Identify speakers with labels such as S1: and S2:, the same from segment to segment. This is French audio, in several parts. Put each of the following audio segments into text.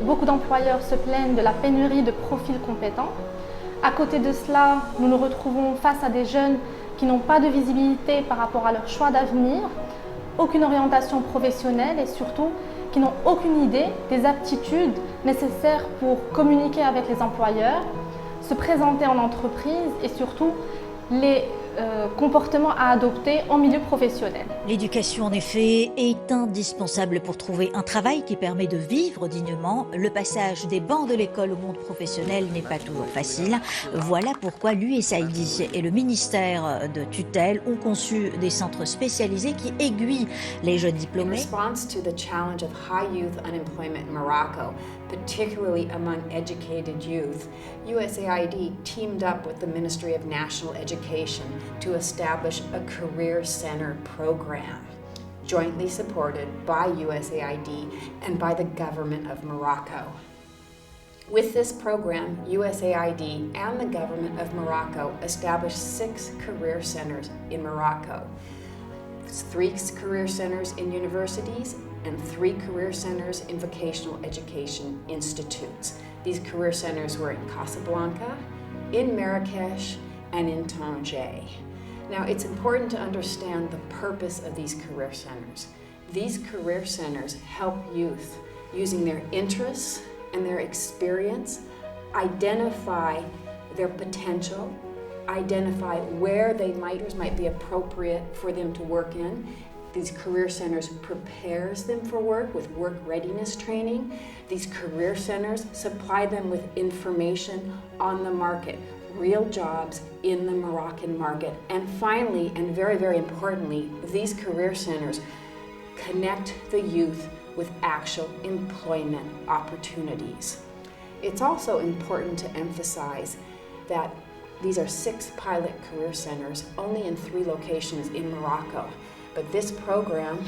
S1: beaucoup d'employeurs se plaignent de la pénurie de profils compétents. À côté de cela, nous nous retrouvons face à des jeunes qui n'ont pas de visibilité par rapport à leur choix d'avenir, aucune orientation professionnelle et surtout qui n'ont aucune idée des aptitudes nécessaires pour communiquer avec les employeurs, se présenter en entreprise et surtout les comportements à adopter en milieu professionnel.
S2: L'éducation, en effet, est indispensable pour trouver un travail qui permet de vivre dignement. Le passage des bancs de l'école au monde professionnel n'est pas toujours facile. Voilà pourquoi l'USAID et le ministère de tutelle ont conçu des centres spécialisés qui aiguillent les jeunes diplômés.
S3: In response to the challenge of high youth unemployment in Morocco, particularly among educated youth, USAID teamed up with the Ministry of National Education to establish a Career Center program, jointly supported by USAID and by the government of Morocco. With this program, USAID and the government of Morocco established 6 career centers in Morocco. 3 career centers in universities and 3 career centers in vocational education institutes. These career centers were in Casablanca, in Marrakesh, and in Tanger. Now, it's important to understand the purpose of these career centers. These career centers help youth using their interests and their experience identify their potential, identify where they might be appropriate for them to work in. These career centers prepares them for work with work readiness training. These career centers supply them with information on the market, real jobs in the Moroccan market. And finally, and very, very importantly, these career centers connect the youth with actual employment opportunities. It's also important to emphasize that these are 6 pilot career centers, only in 3 locations in Morocco. But this program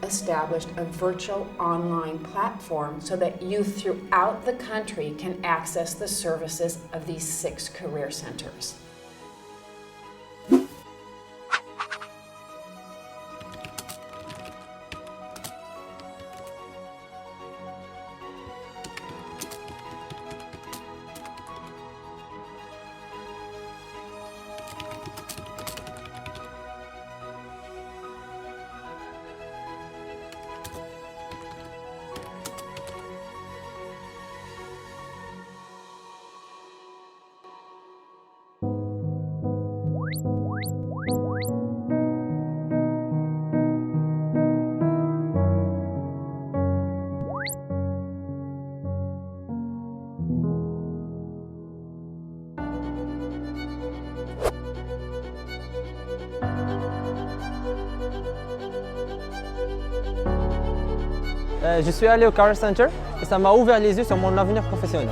S3: established a virtual online platform so that youth throughout the country can access the services of these 6 career centers.
S4: Je suis allé au Career Center et ça m'a ouvert les yeux sur mon avenir professionnel.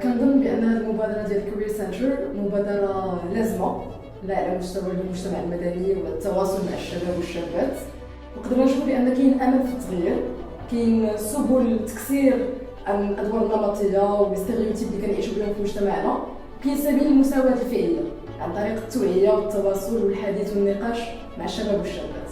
S5: كنظن بان هذه المبادره ديال الكارير سنتر مبادره لازمه لا على مستوى المجتمع المدني والتواصل مع الشباب والشابات. نقدر نشوف بان كاين امل في التغيير، كاين سبل تكسير الادوار النمطيه والستيريوتيب اللي كنعيشوا بهم في مجتمعنا، كاين سبيل المساواه الفعليه عن طريق التوعيه والتواصل والحديث والنقاش مع الشباب والشابات.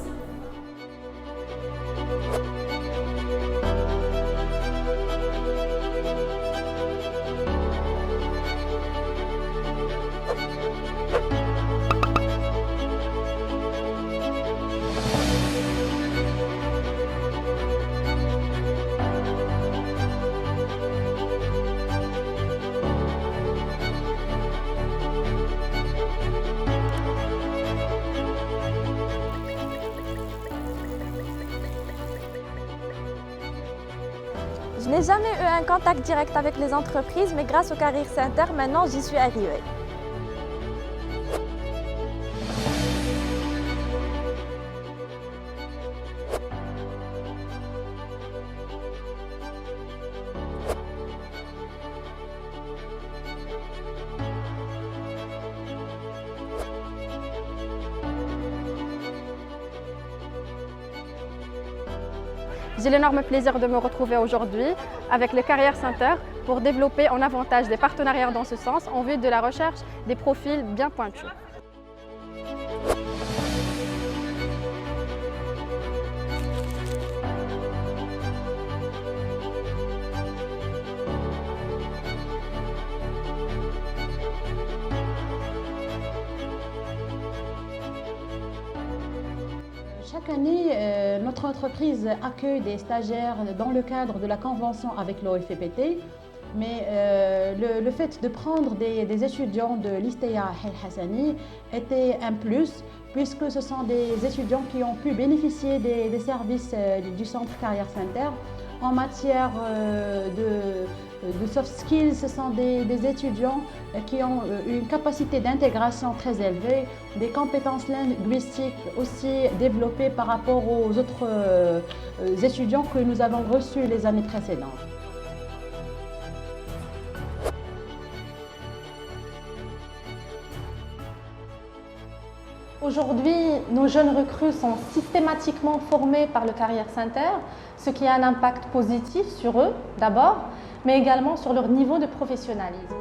S6: Je n'ai jamais eu un contact direct avec les entreprises, mais grâce au Career Center, maintenant j'y suis arrivée.
S1: J'ai l'énorme plaisir de me retrouver aujourd'hui avec le Career Center
S6: pour développer en avantage des partenariats dans ce sens en vue de la recherche des profils bien pointus.
S7: Chaque année, notre entreprise accueille des stagiaires dans le cadre de la convention avec l'OFPT, mais le fait de prendre des étudiants de l'ISTEA El Hassani était un plus, puisque ce sont des étudiants qui ont pu bénéficier des services du Centre Career Center. En matière de soft skills, ce sont des étudiants qui ont une capacité d'intégration très élevée, des compétences linguistiques aussi développées par rapport aux autres étudiants que nous avons reçus les années précédentes.
S1: Aujourd'hui, nos jeunes recrues sont systématiquement formés par le Career Center, ce qui a un impact positif sur eux d'abord, mais également sur leur niveau de professionnalisme.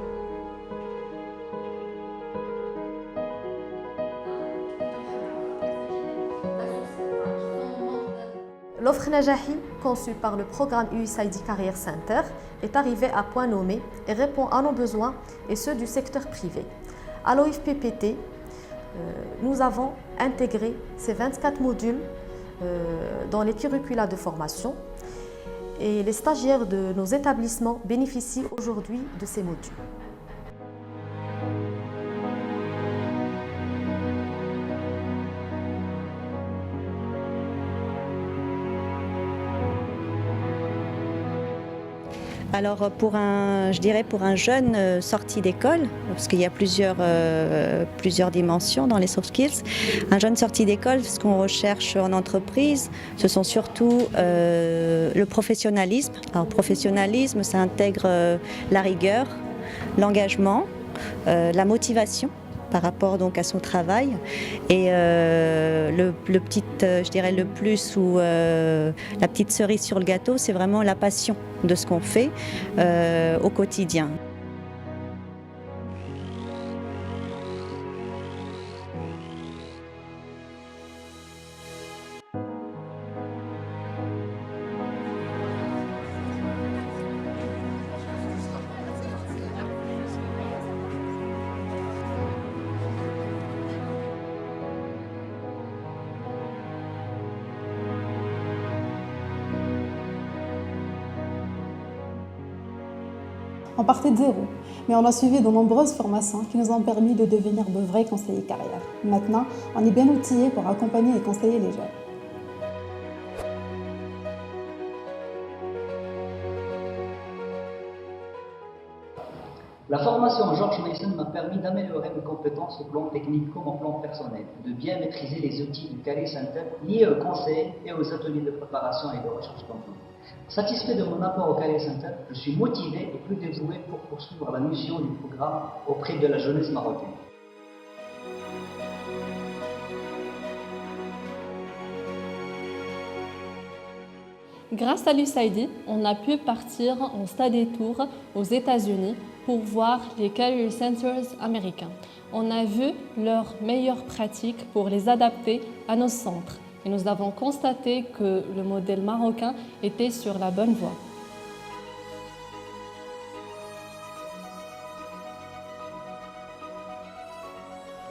S8: L'offre Najahi, conçue par le programme USAID Career Center, est arrivée à point nommé et répond à nos besoins et ceux du secteur privé. À l'OFPPT, nous avons intégré ces 24 modules dans les curricula de formation et les stagiaires de nos établissements bénéficient aujourd'hui de ces modules.
S9: Alors pour un jeune sorti d'école, parce qu'il y a plusieurs dimensions dans les soft skills, un jeune sorti d'école, ce qu'on recherche en entreprise, ce sont surtout le professionnalisme. Alors professionnalisme, ça intègre la rigueur, l'engagement, la motivation par rapport donc à son travail et le plus ou la petite cerise sur le gâteau, c'est vraiment la passion de ce qu'on fait au quotidien.
S10: On partait de zéro, mais on a suivi de nombreuses formations qui nous ont permis de devenir de vrais conseillers carrière. Maintenant, on est bien outillés pour accompagner et conseiller les jeunes.
S11: La formation George Mason m'a permis d'améliorer mes compétences au plan technique comme au plan personnel, de bien maîtriser les outils du Career Center liés au conseil et aux ateliers de préparation et de recherche d'emploi. Satisfait de mon apport au Career Center, je suis motivé et plus dévoué pour poursuivre la mission du programme auprès de la jeunesse marocaine.
S12: Grâce à l'USAID, on a pu partir en study tour aux États-Unis pour voir les Career Centers américains. On a vu leurs meilleures pratiques pour les adapter à nos centres. Et nous avons constaté que le modèle marocain était sur la bonne voie.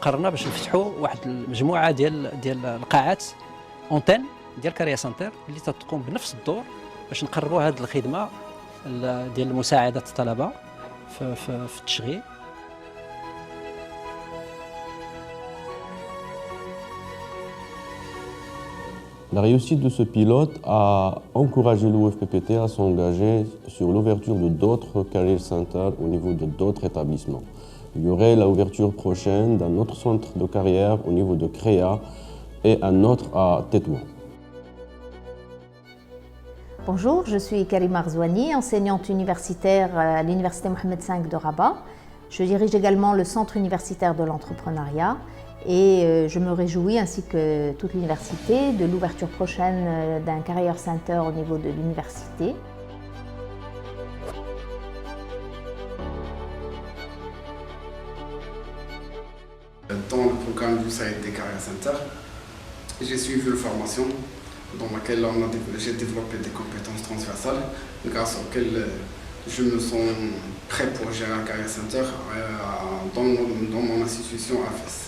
S13: قررنا باش نفتحوا واحد المجموعه ديال القاعات اونتين ديال كارير سنتر اللي تقوم بنفس الدور باش نقربوا هذه الخدمه ديال مساعده الطلبه في التشغيل.
S14: La réussite de ce pilote a encouragé l'OFPPT à s'engager sur l'ouverture de d'autres career centers au niveau de d'autres établissements. Il y aurait l'ouverture prochaine d'un autre centre de carrière au niveau de Créa et un autre à Tétouan.
S15: Bonjour, je suis Karima Arzouani, enseignante universitaire à l'Université Mohamed V de Rabat. Je dirige également le Centre universitaire de l'entrepreneuriat et je me réjouis, ainsi que toute l'université, de l'ouverture prochaine d'un Career Center au niveau de l'université.
S16: Dans le programme USAID Career Center, j'ai suivi une formation dans laquelle j'ai développé des compétences transversales grâce auxquelles je me sens prêt pour gérer un Career Center dans mon institution AFES.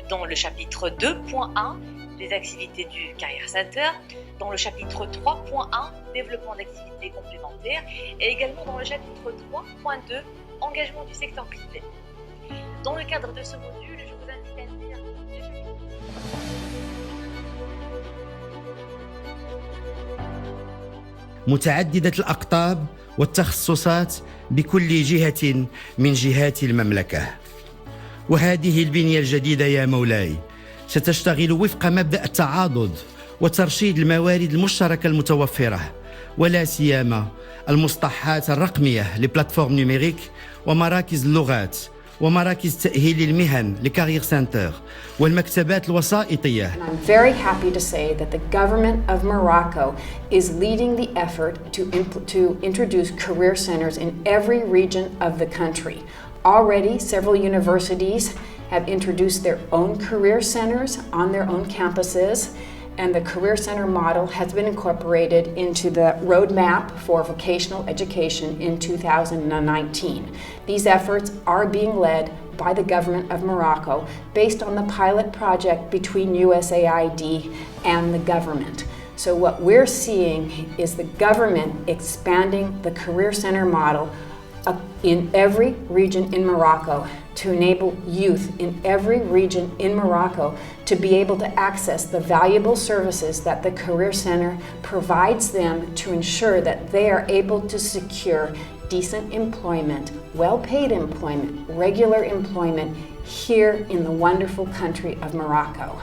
S17: Dans le chapitre 2.1, les activités du Career Center, dans le chapitre 3.1, développement d'activités complémentaires, et également dans le chapitre 3.2, engagement du secteur privé. Dans le cadre de ce module, je vous invite à lire les chapitres.
S18: متعددة الأقطاب والتخصصات بكل جهة من جهات المملكة. وهذه البنية الجديدة يا مولاي ستشتغل وفق مبدأ التعاضد وترشيد الموارد المشتركة المتوفرة ولا سيما المصطلحات الرقمية لبلاتفورم نيميريك ومراكز اللغات ومراكز تأهيل المهن لكارير سنتر والمكتبات الوسائطية.
S3: I'm very happy to say that the government of Morocco is leading the effort to introduce career centers in every region of the country. Already, several universities have introduced their own career centers on their own campuses, and the Career Center model has been incorporated into the roadmap for vocational education in 2019. These efforts are being led by the government of Morocco based on the pilot project between USAID and the government. So what we're seeing is the government expanding the Career Center model in every region in Morocco to enable youth in every region in Morocco to be able to access the valuable services that the Career Center provides them to ensure that they are able to secure decent employment, well-paid employment, regular employment here in the wonderful country of Morocco.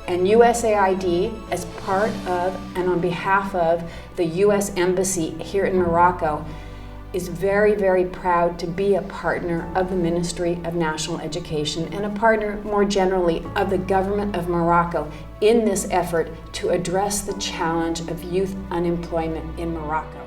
S3: And USAID, as part of and on behalf of the US Embassy here in Morocco, is very, very proud to be a partner of the Ministry of National Education and a partner more generally of the government of Morocco in this effort to address the challenge of youth unemployment in Morocco.